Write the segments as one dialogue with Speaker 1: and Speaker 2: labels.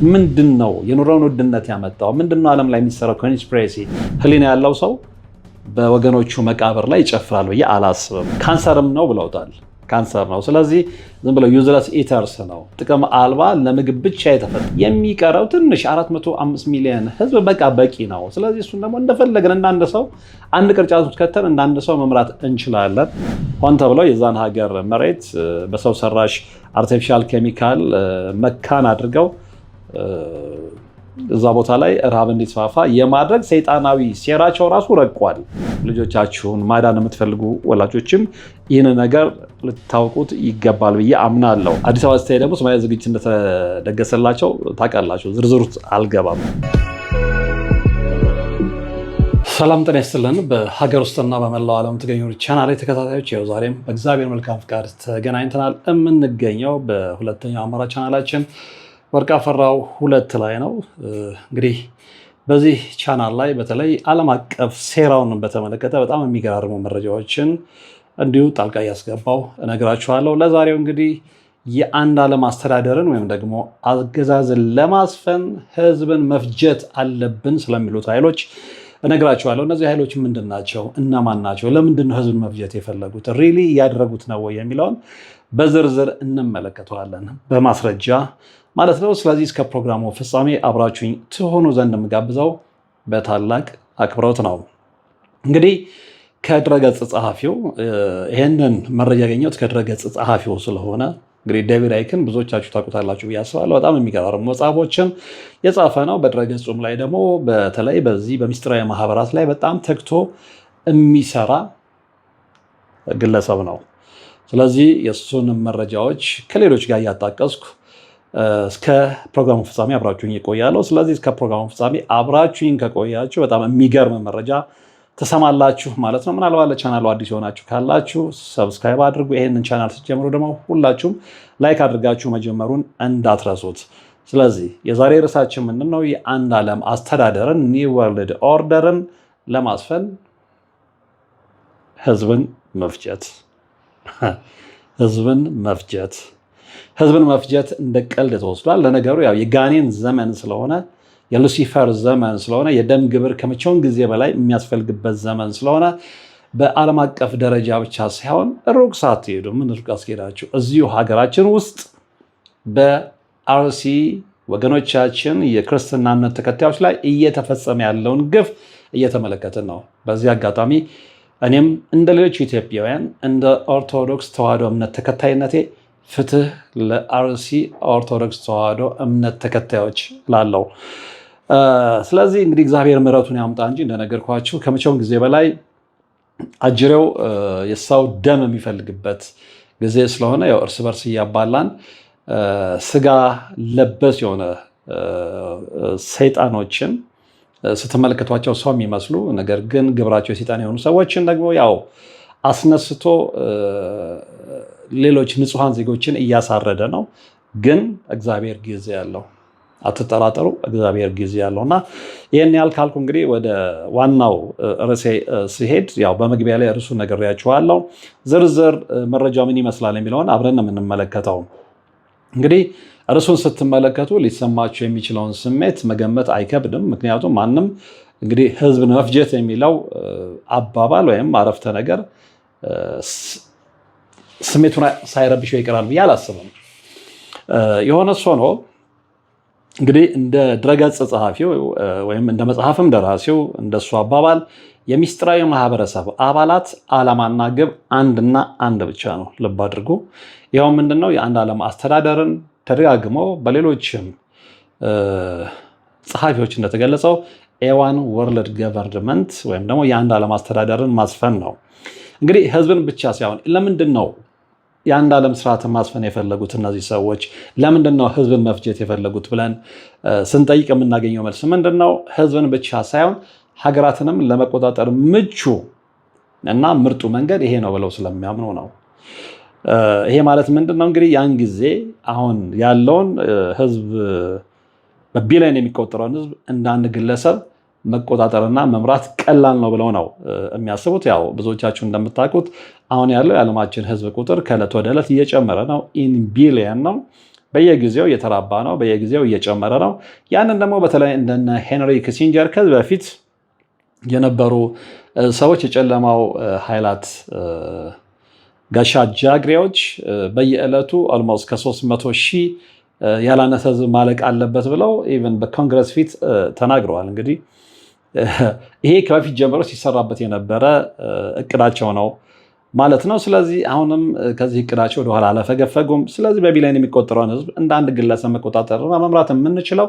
Speaker 1: ምንድነው የኑሮውን ውድነት ያመጣው? ምንድነው ዓለም ላይ የሚሰራው ኮንስፒሬሲ? ህሊና ያለው ሰው በወገኖቹ መቃብር ላይ ይጨፍራል ብዬ አላስብም። ካንሰርም ነው ብለውታል። ካንሰር ነው። ስለዚህ ዝም ብለው ዩዝለስ ኢተርስ ነው፣ ጥቅም አልባ ለምግብ ብቻ የተፈጠረ። የሚቀረው ትንሽ 405 ሚሊዮን ህዝብ በቃ በቂ ነው። ስለዚህ እሱን ደግሞ እንደፈለግን እንዳንድ ሰው አንድ ቅርጫት ውስጥ ከተን እንዳንድ ሰው መምራት እንችላለን። ሆን ተብለው የዛን ሀገር መሬት በሰው ሰራሽ አርቲፊሻል ኬሚካል መካን አድርገው እዛ ቦታ ላይ ረሃብ እንዲስፋፋ የማድረግ ሰይጣናዊ ሴራቸው ራሱ ረቋል። ልጆቻችሁን ማዳን የምትፈልጉ ወላጆችም ይህን ነገር ልታውቁት ይገባል ብዬ አምናለሁ። አዲስ አበባ ስታይ ደግሞ ሰማያዊ ዝግጅት እንደተደገሰላቸው ታውቃላችሁ። ዝርዝሩት አልገባም። ሰላም ጤና ይስጥልን። በሀገር ውስጥና በመላው ዓለም የምትገኙ ቻናሌ ተከታታዮች ይኸው ዛሬም በእግዚአብሔር መልካም ፍቃድ ተገናኝተናል። የምንገኘው በሁለተኛው አማራጭ ቻናላችን ወርቅ አፈራው 2 ላይ ነው። እንግዲህ በዚህ ቻናል ላይ በተለይ ዓለም አቀፍ ሴራውን በተመለከተ በጣም የሚገራርሙ መረጃዎችን እንዲሁ ጣልቃ እያስገባው እነግራችኋለሁ። ለዛሬው እንግዲህ የአንድ ዓለም አስተዳደርን ወይም ደግሞ አገዛዝን ለማስፈን ህዝብን መፍጀት አለብን ስለሚሉት ኃይሎች እነግራችኋለሁ። እነዚህ ኃይሎች ምንድን ናቸው? እነማን ናቸው? ለምንድን ነው ህዝብን መፍጀት የፈለጉት? ሪሊ እያደረጉት ነው ወይ የሚለውን በዝርዝር እንመለከተዋለን፣ በማስረጃ ማለት ነው። ስለዚህ እስከ ፕሮግራሙ ፍጻሜ አብራችሁኝ ትሆኑ ዘንድ የምጋብዘው በታላቅ አክብሮት ነው። እንግዲህ ከድረገጽ ጸሐፊው ይህንን መረጃ ያገኘሁት ከድረገጽ ጸሐፊው ስለሆነ እንግዲህ ዴቪድ አይክን ብዙዎቻችሁ ታውቁታላችሁ ብዬ አስባለሁ። በጣም የሚገራርሙ መጽሐፎችን የጻፈ ነው። በድረገጹም ላይ ደግሞ በተለይ በዚህ በሚስጥራዊ ማህበራት ላይ በጣም ተግቶ የሚሰራ ግለሰብ ነው። ስለዚህ የእሱን መረጃዎች ከሌሎች ጋር እያጣቀስኩ እስከ ፕሮግራሙ ፍጻሜ አብራችሁኝ ይቆያለሁ። ስለዚህ እስከ ፕሮግራሙ ፍጻሜ አብራችሁኝ ከቆያችሁ በጣም የሚገርም መረጃ ተሰማላችሁ ማለት ነው። ምናልባት ለቻናሉ አዲስ የሆናችሁ ካላችሁ ሰብስክራይብ አድርጉ። ይሄንን ቻናል ስትጀምሩ ደግሞ ሁላችሁም ላይክ አድርጋችሁ መጀመሩን እንዳትረሱት። ስለዚህ የዛሬ ርዕሳችን ምንድነው? የአንድ ዓለም አስተዳደርን ኒው ወርልድ ኦርደርን ለማስፈን ህዝብን መፍጀት። ህዝብን መፍጀት እንደ ቀልድ ተወስዷል። ለነገሩ ያው የጋኔን ዘመን ስለሆነ የሉሲፈር ዘመን ስለሆነ የደም ግብር ከመቼውን ጊዜ በላይ የሚያስፈልግበት ዘመን ስለሆነ በዓለም አቀፍ ደረጃ ብቻ ሳይሆን ሩቅ ሳትሄዱ ምን ሩቅ አስኬዳችሁ እዚሁ ሀገራችን ውስጥ በአርሲ ወገኖቻችን የክርስትና እምነት ተከታዮች ላይ እየተፈጸመ ያለውን ግፍ እየተመለከትን ነው። በዚህ አጋጣሚ እኔም እንደ ሌሎች ኢትዮጵያውያን እንደ ኦርቶዶክስ ተዋሕዶ እምነት ተከታይነቴ ፍትህ ለአርሲ ኦርቶዶክስ ተዋሕዶ እምነት ተከታዮች ላለው። ስለዚህ እንግዲህ እግዚአብሔር ምሕረቱን ያምጣ እንጂ እንደነገርኳችሁ ከመቼውም ጊዜ በላይ አጅሬው የሰው ደም የሚፈልግበት ጊዜ ስለሆነ ያው እርስ በርስ እያባላን ስጋ ለበስ የሆነ ሰይጣኖችን ስትመለከቷቸው ሰው የሚመስሉ ነገር ግን ግብራቸው የሰይጣን የሆኑ ሰዎችን ደግሞ ያው አስነስቶ ሌሎች ንጹሐን ዜጎችን እያሳረደ ነው። ግን እግዚአብሔር ጊዜ ያለው አትጠራጠሩ፣ እግዚአብሔር ጊዜ ያለው እና ይህን ያህል ካልኩ እንግዲህ ወደ ዋናው ርዕሴ ሲሄድ ያው በመግቢያ ላይ እርሱ ነግሬያችኋለሁ። ዝርዝር መረጃው ምን ይመስላል የሚለውን አብረን ነው የምንመለከተው። እንግዲህ እርሱን ስትመለከቱ ሊሰማችሁ የሚችለውን ስሜት መገመት አይከብድም። ምክንያቱም ማንም እንግዲህ ህዝብን መፍጀት የሚለው አባባል ወይም አረፍተ ነገር ስሜቱን ሳይረብሸው ይቀራል ብዬ አላስብም። የሆነ ሰው ነው እንግዲህ እንደ ድረገጽ ጸሐፊው ወይም እንደ መጽሐፍም ደራሲው እንደሱ አባባል የሚስጥራዊ ማህበረሰብ አባላት ዓላማና ግብ አንድና አንድ ብቻ ነው። ልብ አድርጉ። ይኸው ምንድነው? የአንድ ዓለም አስተዳደርን ተደጋግሞ በሌሎችም ጸሐፊዎች እንደተገለጸው ኤዋን ወርልድ ገቨርንመንት ወይም ደግሞ የአንድ ዓለም አስተዳደርን ማስፈን ነው። እንግዲህ ህዝብን ብቻ ሳይሆን ለምንድን ነው የአንድ ዓለም ስርዓትን ማስፈን የፈለጉት እነዚህ ሰዎች? ለምንድን ነው ህዝብን መፍጀት የፈለጉት ብለን ስንጠይቅ የምናገኘው መልስ ምንድን ነው? ህዝብን ብቻ ሳይሆን ሀገራትንም ለመቆጣጠር ምቹ እና ምርጡ መንገድ ይሄ ነው ብለው ስለሚያምኑ ነው። ይሄ ማለት ምንድን ነው? እንግዲህ ያን ጊዜ አሁን ያለውን ህዝብ በቢሊዮን የሚቆጠረውን ህዝብ እንደ አንድ ግለሰብ መቆጣጠርና መምራት ቀላል ነው ብለው ነው የሚያስቡት። ያው ብዙዎቻችሁ እንደምታውቁት አሁን ያለው የዓለማችን ህዝብ ቁጥር ከዕለት ወደ ዕለት እየጨመረ ነው። ኢን ቢሊየን ነው። በየጊዜው እየተራባ ነው፣ በየጊዜው እየጨመረ ነው። ያንን ደግሞ በተለይ እንደነ ሄንሪ ኪሲንጀር ከዚህ በፊት የነበሩ ሰዎች የጨለማው ኃይላት ጋሻ ጃግሬዎች በየዕለቱ ኦልሞስት ከ300 ሺህ ያላነሰ ህዝብ ማለቅ አለበት ብለው ኢቨን በኮንግረስ ፊት ተናግረዋል። እንግዲህ ይሄ ከበፊት ጀምሮ ሲሰራበት የነበረ እቅዳቸው ነው ማለት ነው። ስለዚህ አሁንም ከዚህ እቅዳቸው ወደኋላ አላፈገፈጉም። ስለዚህ በቢሊዮን የሚቆጠረውን ህዝብ እንደ አንድ ግለሰብ መቆጣጠርና መምራት የምንችለው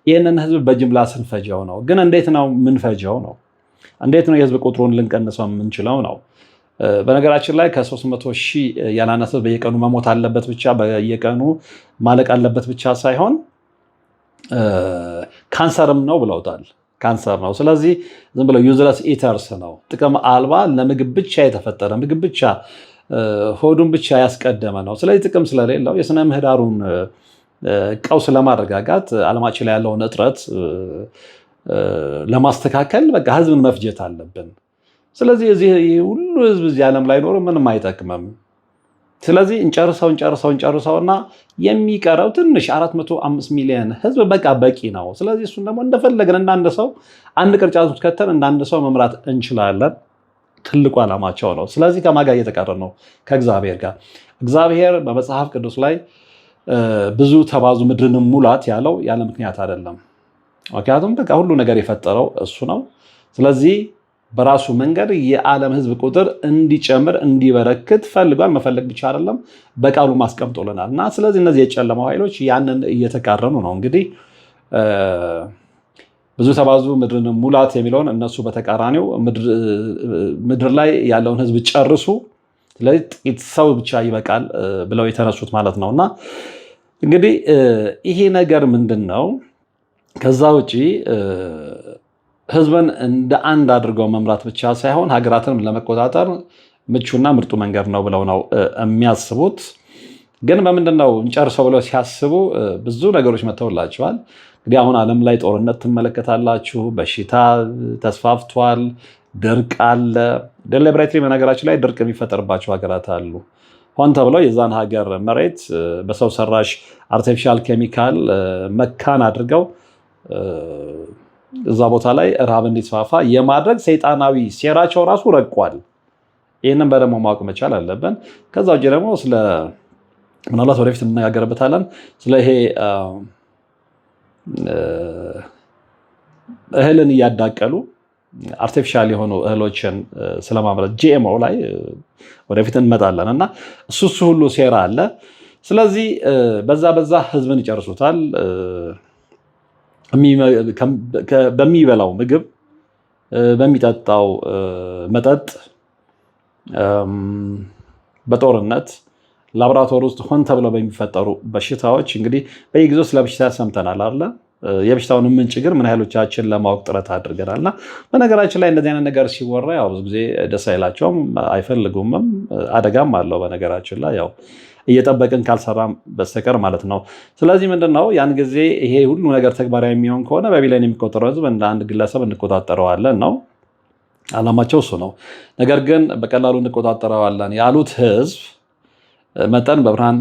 Speaker 1: ይህንን ህዝብ በጅምላ ስንፈጀው ነው። ግን እንዴት ነው የምንፈጀው ነው? እንዴት ነው የህዝብ ቁጥሩን ልንቀንሰው የምንችለው ነው? በነገራችን ላይ ከ300 ሺህ ያላነሰ በየቀኑ መሞት አለበት ብቻ በየቀኑ ማለቅ አለበት ብቻ ሳይሆን ካንሰርም ነው ብለውታል። ካንሰር ነው። ስለዚህ ዝም ብለው ዩዝለስ ኢተርስ ነው፣ ጥቅም አልባ ለምግብ ብቻ የተፈጠረ ምግብ ብቻ ሆዱን ብቻ ያስቀደመ ነው። ስለዚህ ጥቅም ስለሌለው የስነ ምህዳሩን ቀውስ ለማረጋጋት ዓለማችን ላይ ያለውን እጥረት ለማስተካከል በቃ ህዝብን መፍጀት አለብን። ስለዚህ እዚህ ሁሉ ህዝብ እዚህ ዓለም ላይ ኖሮ ምንም አይጠቅምም። ስለዚህ እንጨርሰውና የሚቀረው ትንሽ 405 ሚሊዮን ህዝብ በቃ በቂ ነው። ስለዚህ እሱን ደግሞ እንደፈለግን እንዳንድ ሰው አንድ ቅርጫት ውስጥ ከተን እንዳንድ ሰው መምራት እንችላለን። ትልቁ ዓላማቸው ነው። ስለዚህ ከማን ጋር እየተቃረን ነው? ከእግዚአብሔር ጋር። እግዚአብሔር በመጽሐፍ ቅዱስ ላይ ብዙ ተባዙ ምድርንም ሙላት ያለው ያለ ምክንያት አይደለም። ምክንያቱም በቃ ሁሉ ነገር የፈጠረው እሱ ነው። ስለዚህ በራሱ መንገድ የዓለም ህዝብ ቁጥር እንዲጨምር እንዲበረክት ፈልጓል። መፈለግ ብቻ አይደለም፣ በቃሉ ማስቀምጦልናል። እና ስለዚህ እነዚህ የጨለማው ኃይሎች ያንን እየተቃረኑ ነው። እንግዲህ ብዙ ተባዙ ምድርን ሙላት የሚለውን እነሱ በተቃራኒው ምድር ላይ ያለውን ህዝብ ጨርሱ፣ ስለዚህ ጥቂት ሰው ብቻ ይበቃል ብለው የተነሱት ማለት ነው። እና እንግዲህ ይሄ ነገር ምንድን ነው? ከዛ ውጪ ህዝብን እንደ አንድ አድርገው መምራት ብቻ ሳይሆን ሀገራትን ለመቆጣጠር ምቹና ምርጡ መንገድ ነው ብለው ነው የሚያስቡት። ግን በምንድን ነው እንጨርሰው ብለው ሲያስቡ ብዙ ነገሮች መተውላቸዋል። እንግዲህ አሁን ዓለም ላይ ጦርነት ትመለከታላችሁ፣ በሽታ ተስፋፍቷል፣ ድርቅ አለ። ዴሊብሬትሊ በነገራችን ላይ ድርቅ የሚፈጠርባቸው ሀገራት አሉ። ሆን ተብለው የዛን ሀገር መሬት በሰው ሰራሽ አርቲፊሻል ኬሚካል መካን አድርገው እዛ ቦታ ላይ ረሃብ እንዲስፋፋ የማድረግ ሰይጣናዊ ሴራቸው ራሱ ረቋል። ይህንን በደግሞ ማወቅ መቻል አለብን። ከዛ ውጭ ደግሞ ምናልባት ወደፊት እንነጋገርበታለን ስለ ይሄ እህልን እያዳቀሉ አርቲፊሻል የሆኑ እህሎችን ስለማምረት ጂኤምኦ ላይ ወደፊት እንመጣለን እና እሱ ሁሉ ሴራ አለ። ስለዚህ በዛ ህዝብን ይጨርሱታል። በሚበላው ምግብ፣ በሚጠጣው መጠጥ፣ በጦርነት ላቦራቶሪ ውስጥ ሆን ተብለው በሚፈጠሩ በሽታዎች እንግዲህ በየጊዜው ስለ በሽታ ሰምተናል አለ። የበሽታውን ምንጭ ግን ምን ያህሎቻችን ለማወቅ ጥረት አድርገናል። እና በነገራችን ላይ እንደዚህ አይነት ነገር ሲወራ ያው ብዙ ጊዜ ደስ አይላቸውም፣ አይፈልጉምም፣ አደጋም አለው። በነገራችን ላይ ያው እየጠበቅን ካልሰራም በስተቀር ማለት ነው። ስለዚህ ምንድነው ያን ጊዜ ይሄ ሁሉ ነገር ተግባራዊ የሚሆን ከሆነ በቢሊዮን የሚቆጠረው ህዝብ እንደ አንድ ግለሰብ እንቆጣጠረዋለን ነው ዓላማቸው፣ እሱ ነው። ነገር ግን በቀላሉ እንቆጣጠረዋለን ያሉት ህዝብ መጠን በብርሃን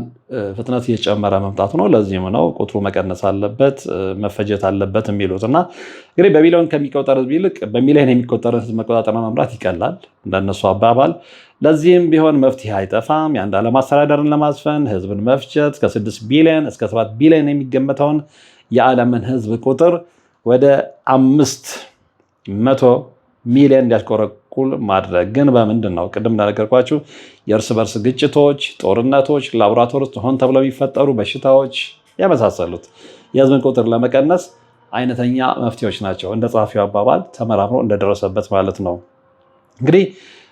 Speaker 1: ፍጥነት እየጨመረ መምጣቱ ነው። ለዚህም ነው ቁጥሩ መቀነስ አለበት፣ መፈጀት አለበት የሚሉት እና እንግዲህ በቢሊዮን ከሚቆጠር ህዝብ ይልቅ በሚሊዮን የሚቆጠር ህዝብ መቆጣጠርና መምራት ይቀላል እንደነሱ አባባል። ለዚህም ቢሆን መፍትሄ አይጠፋም። የአንድ ዓለም አስተዳደርን ለማስፈን ህዝብን መፍጀት ከ6 ቢሊዮን እስከ 7 ቢሊዮን የሚገመተውን የዓለምን ህዝብ ቁጥር ወደ 500 ሚሊዮን እንዲያሽቆረቁል ማድረግ ግን በምንድን ነው? ቅድም እንደነገርኳችሁ የእርስ በርስ ግጭቶች፣ ጦርነቶች፣ ላቦራቶሪ ውስጥ ሆን ተብለው የሚፈጠሩ በሽታዎች የመሳሰሉት የህዝብን ቁጥር ለመቀነስ አይነተኛ መፍትሄዎች ናቸው። እንደ ጸሐፊው አባባል ተመራምሮ እንደደረሰበት ማለት ነው። እንግዲህ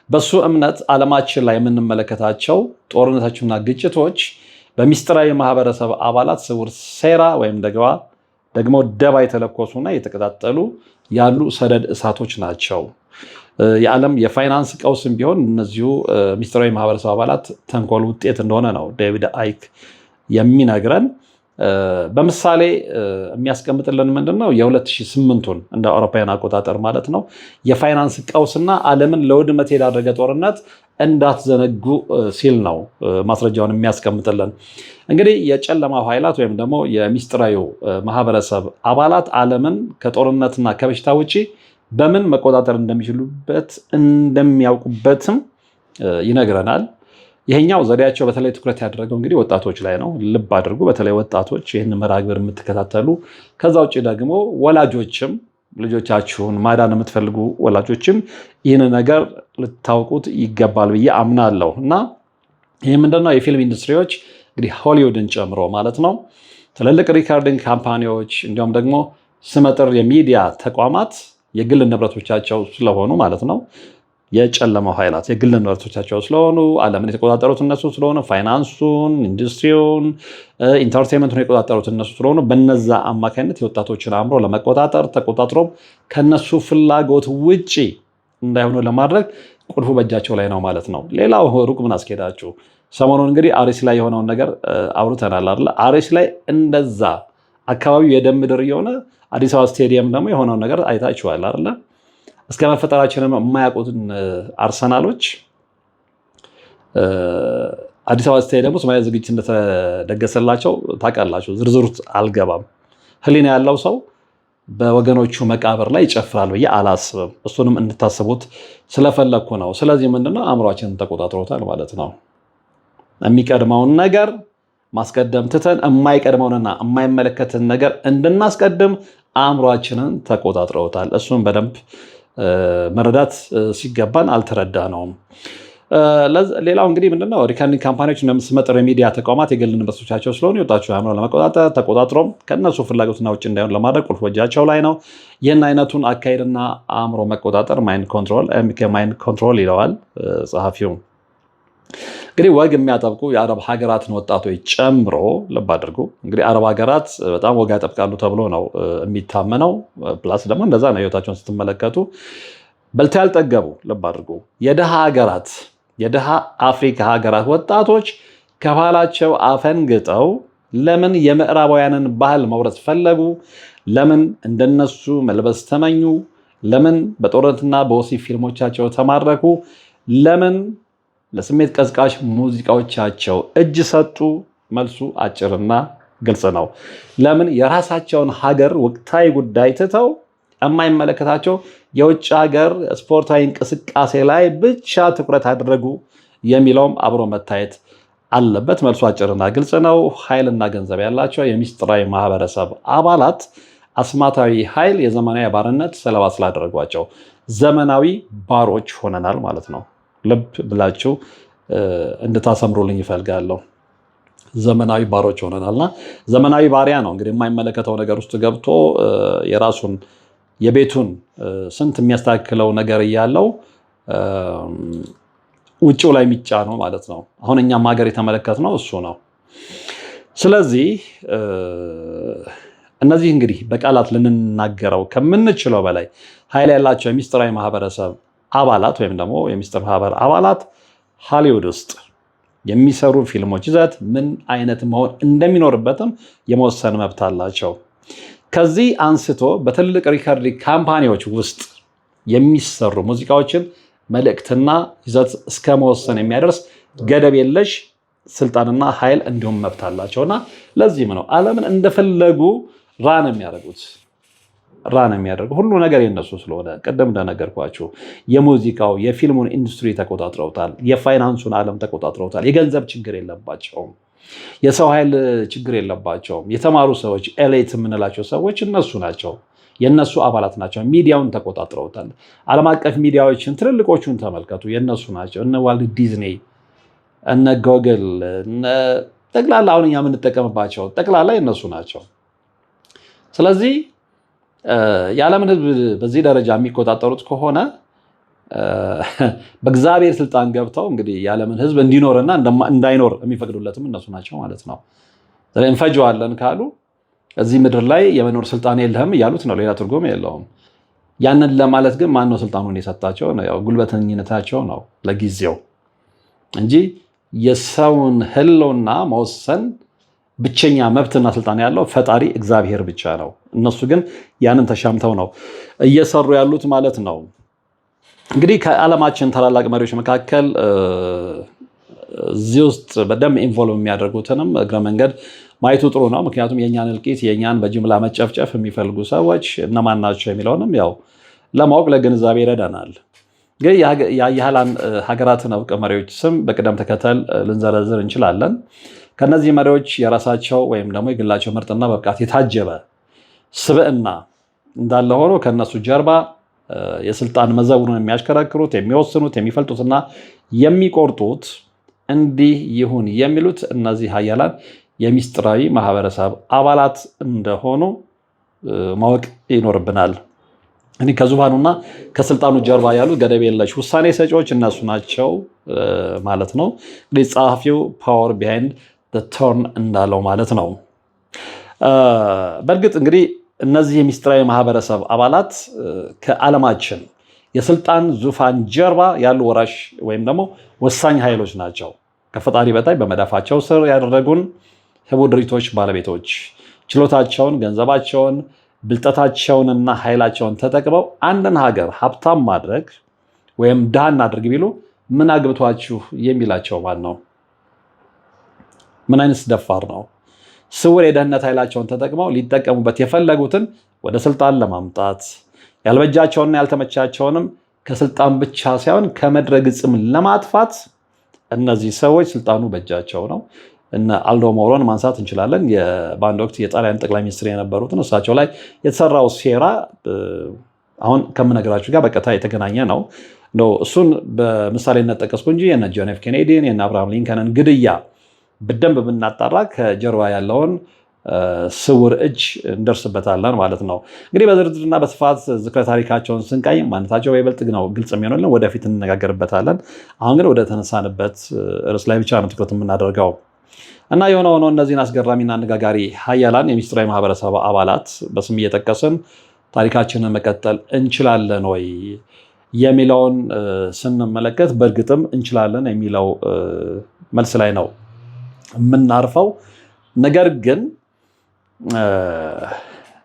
Speaker 1: በሱ እምነት ዓለማችን ላይ የምንመለከታቸው ጦርነቶችና ግጭቶች በሚስጥራዊ ማህበረሰብ አባላት ስውር ሴራ ወይም ደግሞ ደባ የተለኮሱና የተቀጣጠሉ ያሉ ሰደድ እሳቶች ናቸው። የዓለም የፋይናንስ ቀውስም ቢሆን እነዚሁ ሚስጥራዊ ማህበረሰብ አባላት ተንኮል ውጤት እንደሆነ ነው ዴቪድ አይክ የሚነግረን። በምሳሌ የሚያስቀምጥልን ምንድነው የ2008ን እንደ አውሮፓውያን አቆጣጠር ማለት ነው የፋይናንስ ቀውስና ዓለምን ለውድመት የዳረገ ጦርነት እንዳትዘነጉ ሲል ነው ማስረጃውን የሚያስቀምጥልን። እንግዲህ የጨለማው ኃይላት ወይም ደግሞ የሚስጥራዊ ማህበረሰብ አባላት ዓለምን ከጦርነትና ከበሽታ ውጪ በምን መቆጣጠር እንደሚችሉበት እንደሚያውቁበትም ይነግረናል። ይሄኛው ዘዴያቸው በተለይ ትኩረት ያደረገው እንግዲህ ወጣቶች ላይ ነው። ልብ አድርጉ፣ በተለይ ወጣቶች ይህን መርሃ ግብር የምትከታተሉ፣ ከዛ ውጭ ደግሞ ወላጆችም ልጆቻችሁን ማዳን የምትፈልጉ ወላጆችም ይህን ነገር ልታውቁት ይገባል ብዬ አምናለሁ። እና ይህ ምንድነው የፊልም ኢንዱስትሪዎች እንግዲህ ሆሊውድን ጨምሮ ማለት ነው ትልልቅ ሪካርዲንግ ካምፓኒዎች እንዲሁም ደግሞ ስመጥር የሚዲያ ተቋማት የግል ንብረቶቻቸው ስለሆኑ ማለት ነው የጨለማው ኃይላት የግል ንብረቶቻቸው ስለሆኑ ዓለምን የተቆጣጠሩት እነሱ ስለሆኑ ፋይናንሱን፣ ኢንዱስትሪውን፣ ኢንተርቴንመንቱን የተቆጣጠሩት እነሱ ስለሆኑ በነዛ አማካኝነት የወጣቶችን አእምሮ ለመቆጣጠር ተቆጣጥሮም ከነሱ ፍላጎት ውጪ እንዳይሆኑ ለማድረግ ቁልፉ በእጃቸው ላይ ነው ማለት ነው። ሌላው ሩቅ ምን አስኬዳችሁ ሰሞኑን እንግዲህ አርሲ ላይ የሆነውን ነገር አውርተናል አይደል? አርሲ ላይ እንደዛ አካባቢው የደም ምድር የሆነ አዲስ አበባ ስቴዲየም ደግሞ የሆነውን ነገር አይታችኋል አይደል? እስከ መፈጠራችንም የማያውቁትን አርሰናሎች አዲስ አበባ ስቴዲየም ውስጥ ማየት ዝግጅት እንደተደገሰላቸው ታውቃላችሁ። ዝርዝሩት አልገባም። ህሊና ያለው ሰው በወገኖቹ መቃብር ላይ ይጨፍራል ብዬ አላስብም። እሱንም እንድታስቡት ስለፈለግኩ ነው። ስለዚህ ምንድነው አእምሯችንን ተቆጣጥሮታል ማለት ነው። የሚቀድመውን ነገር ማስቀደም ትተን የማይቀድመውንና የማይመለከትን ነገር እንድናስቀድም አእምሯችንን ተቆጣጥረውታል። እሱን በደንብ መረዳት ሲገባን አልተረዳነውም። ሌላው እንግዲህ ምንድነው ሪካርዲንግ ካምፓኒዎች እንደምስመጥር የሚዲያ ተቋማት የግል ንብረቶቻቸው ስለሆኑ የወጣቸው አእምሮ ለመቆጣጠር ተቆጣጥሮም ከነሱ ፍላጎትና ውጭ እንዳይሆን ለማድረግ ቁልፍ እጃቸው ላይ ነው። ይህን አይነቱን አካሄድና አእምሮ መቆጣጠር ማይንድ ኮንትሮል ይለዋል ጸሐፊው። እንግዲህ ወግ የሚያጠብቁ የአረብ ሀገራትን ወጣቶች ጨምሮ ልብ አድርጉ። እንግዲህ አረብ ሀገራት በጣም ወግ ያጠብቃሉ ተብሎ ነው የሚታመነው። ፕላስ ደግሞ እንደዛ ነው ህይወታቸውን ስትመለከቱ በልተው ያልጠገቡ ልብ አድርጉ የድሃ አፍሪካ ሀገራት ወጣቶች ከባህላቸው አፈንግጠው ለምን የምዕራባውያንን ባህል መውረስ ፈለጉ? ለምን እንደነሱ መልበስ ተመኙ? ለምን በጦርነትና በወሲብ ፊልሞቻቸው ተማረኩ? ለምን ለስሜት ቀዝቃሽ ሙዚቃዎቻቸው እጅ ሰጡ? መልሱ አጭርና ግልጽ ነው። ለምን የራሳቸውን ሀገር ወቅታዊ ጉዳይ ትተው የማይመለከታቸው የውጭ ሀገር ስፖርታዊ እንቅስቃሴ ላይ ብቻ ትኩረት አደረጉ የሚለውም አብሮ መታየት አለበት። መልሱ አጭርና ግልጽ ነው። ኃይልና ገንዘብ ያላቸው የሚስጥራዊ ማህበረሰብ አባላት አስማታዊ ኃይል የዘመናዊ ባርነት ሰለባ ስላደረጓቸው ዘመናዊ ባሮች ሆነናል ማለት ነው። ልብ ብላችሁ እንድታሰምሩልኝ ይፈልጋለሁ። ዘመናዊ ባሮች ሆነናልና ዘመናዊ ባሪያ ነው እንግዲህ የማይመለከተው ነገር ውስጥ ገብቶ የራሱን የቤቱን ስንት የሚያስተካክለው ነገር እያለው ውጭው ላይ የሚጫ ነው ማለት ነው። አሁን እኛም ሀገር የተመለከትነው እሱ ነው። ስለዚህ እነዚህ እንግዲህ በቃላት ልንናገረው ከምንችለው በላይ ኃይል ያላቸው የሚስጥራዊ ማህበረሰብ አባላት ወይም ደግሞ የሚስጥር ማህበር አባላት ሃሊውድ ውስጥ የሚሰሩ ፊልሞች ይዘት ምን አይነት መሆን እንደሚኖርበትም የመወሰን መብት አላቸው። ከዚህ አንስቶ በትልቅ ሪከርዲንግ ካምፓኒዎች ውስጥ የሚሰሩ ሙዚቃዎችን መልእክትና ይዘት እስከ መወሰን የሚያደርስ ገደብ የለሽ ስልጣንና ኃይል እንዲሁም መብት አላቸውና ለዚህም ነው ዓለምን እንደፈለጉ ራን የሚያደርጉ ሁሉ ነገር የነሱ ስለሆነ ቅድም እንደነገርኳችሁ የሙዚቃው የፊልሙን ኢንዱስትሪ ተቆጣጥረውታል። የፋይናንሱን ዓለም ተቆጣጥረውታል። የገንዘብ ችግር የለባቸውም። የሰው ኃይል ችግር የለባቸውም። የተማሩ ሰዎች ኤሊት የምንላቸው ሰዎች እነሱ ናቸው። የነሱ አባላት ናቸው። ሚዲያውን ተቆጣጥረውታል። ዓለም አቀፍ ሚዲያዎችን ትልልቆቹን ተመልከቱ፣ የነሱ ናቸው። እነ ዋልት ዲዝኒ፣ እነ ጎግል፣ ጠቅላላ አሁን እኛ የምንጠቀምባቸው ጠቅላላ የነሱ ናቸው። ስለዚህ የዓለምን ሕዝብ በዚህ ደረጃ የሚቆጣጠሩት ከሆነ በእግዚአብሔር ስልጣን ገብተው እንግዲህ የዓለምን ሕዝብ እንዲኖርና እንዳይኖር የሚፈቅዱለትም እነሱ ናቸው ማለት ነው። እንፈጀዋለን ካሉ እዚህ ምድር ላይ የመኖር ስልጣን የለህም እያሉት ነው። ሌላ ትርጉም የለውም። ያንን ለማለት ግን ማነው ስልጣኑን የሰጣቸው? ያው ጉልበተኝነታቸው ነው ለጊዜው እንጂ የሰውን ህልውና መወሰን ብቸኛ መብትና ስልጣን ያለው ፈጣሪ እግዚአብሔር ብቻ ነው። እነሱ ግን ያንን ተሻምተው ነው እየሰሩ ያሉት ማለት ነው። እንግዲህ ከዓለማችን ታላላቅ መሪዎች መካከል እዚህ ውስጥ በደንብ ኢንቮልቭ የሚያደርጉትንም እግረ መንገድ ማየቱ ጥሩ ነው። ምክንያቱም የእኛን እልቂት የእኛን በጅምላ መጨፍጨፍ የሚፈልጉ ሰዎች እነማን ናቸው የሚለውንም ያው ለማወቅ ለግንዛቤ ይረዳናል። ግን የሀያላን ሀገራትን እውቅ መሪዎች ስም በቅደም ተከተል ልንዘረዝር እንችላለን። ከነዚህ መሪዎች የራሳቸው ወይም ደግሞ የግላቸው ምርጥና በብቃት የታጀበ ስብዕና እንዳለ ሆኖ ከነሱ ጀርባ የስልጣን መዘውሩን የሚያሽከረክሩት፣ የሚወስኑት፣ የሚፈልጡትና የሚቆርጡት እንዲህ ይሁን የሚሉት እነዚህ ሀያላን የሚስጥራዊ ማህበረሰብ አባላት እንደሆኑ ማወቅ ይኖርብናል። እኔ ከዙፋኑና ከስልጣኑ ጀርባ ያሉት ገደብ የለሽ ውሳኔ ሰጪዎች እነሱ ናቸው ማለት ነው። እንግዲህ ጸሐፊው ፓወር ቢሃይንድ ዘ ተርን እንዳለው ማለት ነው። በእርግጥ እንግዲህ እነዚህ የሚስጥራዊ ማህበረሰብ አባላት ከዓለማችን የስልጣን ዙፋን ጀርባ ያሉ ወራሽ ወይም ደግሞ ወሳኝ ኃይሎች ናቸው። ከፈጣሪ በታይ በመዳፋቸው ስር ያደረጉን ህቡ ድርጅቶች ባለቤቶች ችሎታቸውን፣ ገንዘባቸውን፣ ብልጠታቸውንና ኃይላቸውን ተጠቅመው አንድን ሀገር ሀብታም ማድረግ ወይም ድሃ እናድርግ ቢሉ ምን አግብቷችሁ የሚላቸው ማን ነው? ምን አይነት ደፋር ነው? ስውር የደህንነት ኃይላቸውን ተጠቅመው ሊጠቀሙበት የፈለጉትን ወደ ስልጣን ለማምጣት ያልበጃቸውንና ያልተመቻቸውንም ከስልጣን ብቻ ሳይሆን ከምድረ ገጽም ለማጥፋት እነዚህ ሰዎች ስልጣኑ በእጃቸው ነው። እነ አልዶ ሞሮን ማንሳት እንችላለን። በአንድ ወቅት የጣሊያን ጠቅላይ ሚኒስትር የነበሩትን እሳቸው ላይ የተሰራው ሴራ አሁን ከምነግራችሁ ጋር በቀጥታ የተገናኘ ነው። እሱን በምሳሌነት ጠቀስኩ እንጂ የነ ጆን ኤፍ ኬኔዲን የነ አብርሃም ሊንከንን ግድያ በደንብ ብናጣራ ከጀርባ ያለውን ስውር እጅ እንደርስበታለን ማለት ነው። እንግዲህ በዝርዝርና በስፋት ዝክረ ታሪካቸውን ስንቃኝ ማንነታቸው በይበልጥ ነው ግልጽ የሚሆንልን፣ ወደፊት እንነጋገርበታለን። አሁን ግን ወደ ተነሳንበት ርዕስ ላይ ብቻ ነው ትኩረት የምናደርገው እና የሆነ ሆኖ እነዚህን አስገራሚና አነጋጋሪ ሀያላን የሚስጥራዊ ማህበረሰብ አባላት በስም እየጠቀስን ታሪካችንን መቀጠል እንችላለን ወይ የሚለውን ስንመለከት በእርግጥም እንችላለን የሚለው መልስ ላይ ነው የምናርፈው። ነገር ግን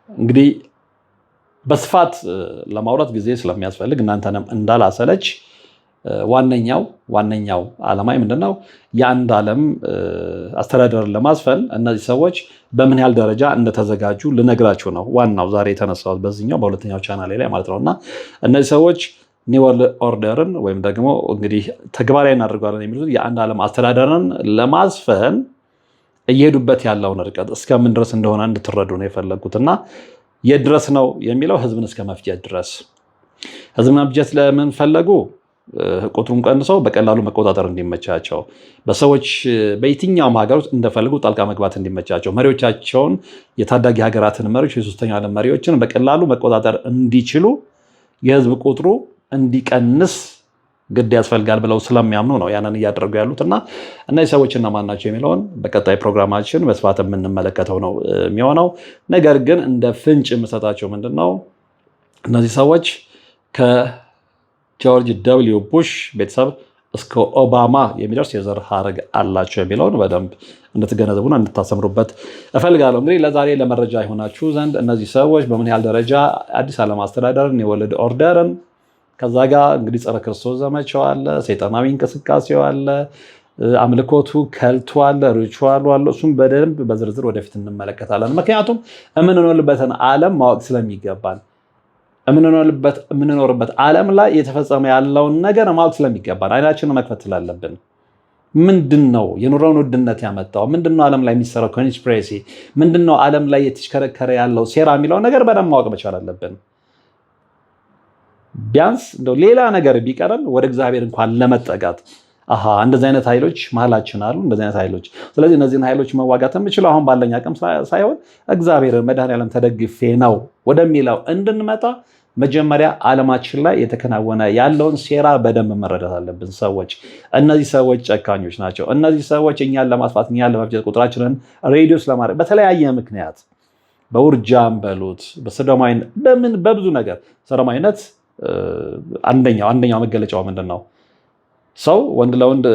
Speaker 1: እንግዲህ በስፋት ለማውራት ጊዜ ስለሚያስፈልግ እናንተንም እንዳላሰለች ዋነኛው ዓላማ ምንድነው? የአንድ ዓለም አስተዳደር ለማስፈን እነዚህ ሰዎች በምን ያህል ደረጃ እንደተዘጋጁ ልነግራችሁ ነው። ዋናው ዛሬ የተነሳሁት በዚህኛው በሁለተኛው ቻናሌ ላይ ማለት ነው። እና እነዚህ ሰዎች ኒው ወርልድ ኦርደርን ወይም ደግሞ እንግዲህ ተግባራዊ እናደርገዋለን የሚሉት የአንድ ዓለም አስተዳደርን ለማስፈን እየሄዱበት ያለውን ርቀት እስከምን ድረስ እንደሆነ እንድትረዱ ነው የፈለጉት። እና የድረስ ነው የሚለው ህዝብን እስከ መፍጀት ድረስ። ህዝብን መፍጀት ለምን ፈለጉ? ቁጥሩን ቀንሰው በቀላሉ መቆጣጠር እንዲመቻቸው፣ በሰዎች በየትኛውም ሀገር ውስጥ እንደፈለጉ ጣልቃ መግባት እንዲመቻቸው፣ መሪዎቻቸውን የታዳጊ ሀገራትን መሪዎች፣ የሶስተኛ ዓለም መሪዎችን በቀላሉ መቆጣጠር እንዲችሉ የህዝብ ቁጥሩ እንዲቀንስ ግድ ያስፈልጋል ብለው ስለሚያምኑ ነው ያንን እያደረጉ ያሉት። እና እነዚህ ሰዎች እነማን ናቸው የሚለውን በቀጣይ ፕሮግራማችን በስፋት የምንመለከተው ነው የሚሆነው። ነገር ግን እንደ ፍንጭ የምሰጣቸው ምንድን ነው፣ እነዚህ ሰዎች ከጆርጅ ደብሊው ቡሽ ቤተሰብ እስከ ኦባማ የሚደርስ የዘር ሀረግ አላቸው የሚለውን በደንብ እንድትገነዘቡና እንድታሰምሩበት እፈልጋለሁ። እንግዲህ ለዛሬ ለመረጃ የሆናችሁ ዘንድ እነዚህ ሰዎች በምን ያህል ደረጃ አዲስ ዓለም አስተዳደርን የወርልድ ኦርደርን ከዛ ጋር እንግዲህ ጸረ ክርስቶስ ዘመቻው አለ፣ ሰይጣናዊ እንቅስቃሴው አለ፣ አምልኮቱ ከልቱ አለ፣ ሪቹዋሉ አለ። እሱም በደንብ በዝርዝር ወደፊት እንመለከታለን። ምክንያቱም የምንኖርበትን ዓለም ማወቅ ስለሚገባን የምንኖርበት ዓለም ላይ የተፈጸመ ያለውን ነገር ማወቅ ስለሚገባን አይናችንን መክፈት ስላለብን ምንድን ነው የኑሮውን ውድነት ያመጣው? ምንድን ነው ዓለም ላይ የሚሰራው ኮንስፒሬሲ? ምንድን ነው ዓለም ላይ የተሽከረከረ ያለው ሴራ የሚለውን ነገር በደንብ ማወቅ መቻል አለብን። ቢያንስ እንደው ሌላ ነገር ቢቀረን ወደ እግዚአብሔር እንኳን ለመጠጋት እንደዚህ አይነት ኃይሎች መሀላችን አሉ፣ እንደዚህ አይነት ኃይሎች። ስለዚህ እነዚህን ኃይሎች መዋጋት የምችለው አሁን ባለኝ አቅም ሳይሆን እግዚአብሔር መድኃኔዓለም ተደግፌ ነው ወደሚለው እንድንመጣ መጀመሪያ ዓለማችን ላይ የተከናወነ ያለውን ሴራ በደንብ መረዳት አለብን። እነዚህ ሰዎች ጨካኞች ናቸው። እነዚህ ሰዎች እኛን ለማጥፋት እኛን ለመፍጀት ቁጥራችንን ሬዲዮስ ለማድረግ በተለያየ ምክንያት በውርጃም በሉት በሰዶማዊነት በብዙ ነገር ሰዶማዊነት አንደኛው መገለጫው ምንድን ነው? ሰው ወንድ ለወንድ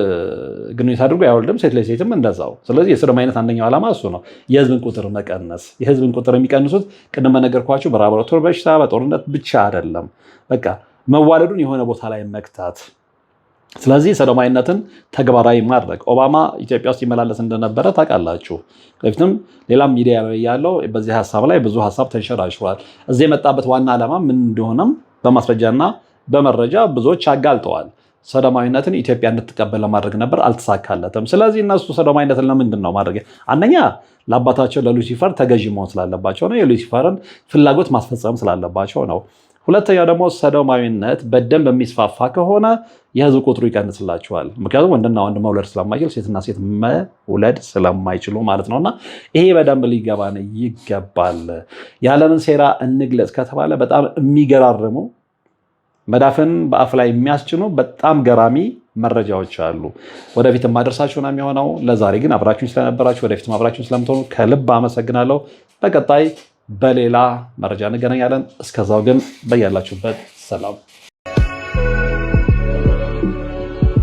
Speaker 1: ግንኙነት አድርጎ አይወልድም፣ ሴት ለሴትም እንደዛው። ስለዚህ የሶዶማዊነት አንደኛው ዓላማ እሱ ነው፣ የህዝብን ቁጥር መቀነስ። የህዝብን ቁጥር የሚቀንሱት ቅድም በነገርኳችሁ በላቦራቶሪ በሽታ በጦርነት ብቻ አይደለም፣ በቃ መዋለዱን የሆነ ቦታ ላይ መክታት። ስለዚህ ሰዶማዊነትን ተግባራዊ ማድረግ። ኦባማ ኢትዮጵያ ውስጥ ይመላለስ እንደነበረ ታውቃላችሁ። በፊትም ሌላም ሚዲያ ላይ ያለው በዚህ ሀሳብ ላይ ብዙ ሀሳብ ተንሸራሽሯል። እዚህ የመጣበት ዋና ዓላማ ምን እንደሆነም በማስረጃና በመረጃ ብዙዎች አጋልጠዋል። ሰዶማዊነትን ኢትዮጵያ እንድትቀበል ለማድረግ ነበር፣ አልተሳካለትም። ስለዚህ እነሱ ሰዶማዊነትን ለምንድን ነው ማድረግ? አንደኛ ለአባታቸው ለሉሲፈር ተገዥ መሆን ስላለባቸው ነው። የሉሲፈርን ፍላጎት ማስፈጸም ስላለባቸው ነው። ሁለተኛው ደግሞ ሰዶማዊነት በደንብ የሚስፋፋ ከሆነ የህዝብ ቁጥሩ ይቀንስላቸዋል። ምክንያቱም ወንድና ወንድ መውለድ ስለማይችል ሴትና ሴት መውለድ ስለማይችሉ ማለት ነውና ይሄ በደንብ ሊገባን ይገባል። የዓለምን ሴራ እንግለጽ ከተባለ በጣም የሚገራርሙ መዳፍን በአፍ ላይ የሚያስጭኑ በጣም ገራሚ መረጃዎች አሉ። ወደፊት ማድረሳችሁ ነው የሚሆነው። ለዛሬ ግን አብራችሁን ስለነበራችሁ ወደፊት አብራችሁን ስለምትሆኑ ከልብ አመሰግናለሁ። በቀጣይ በሌላ መረጃ እንገናኛለን። እስከዛው ግን በያላችሁበት ሰላም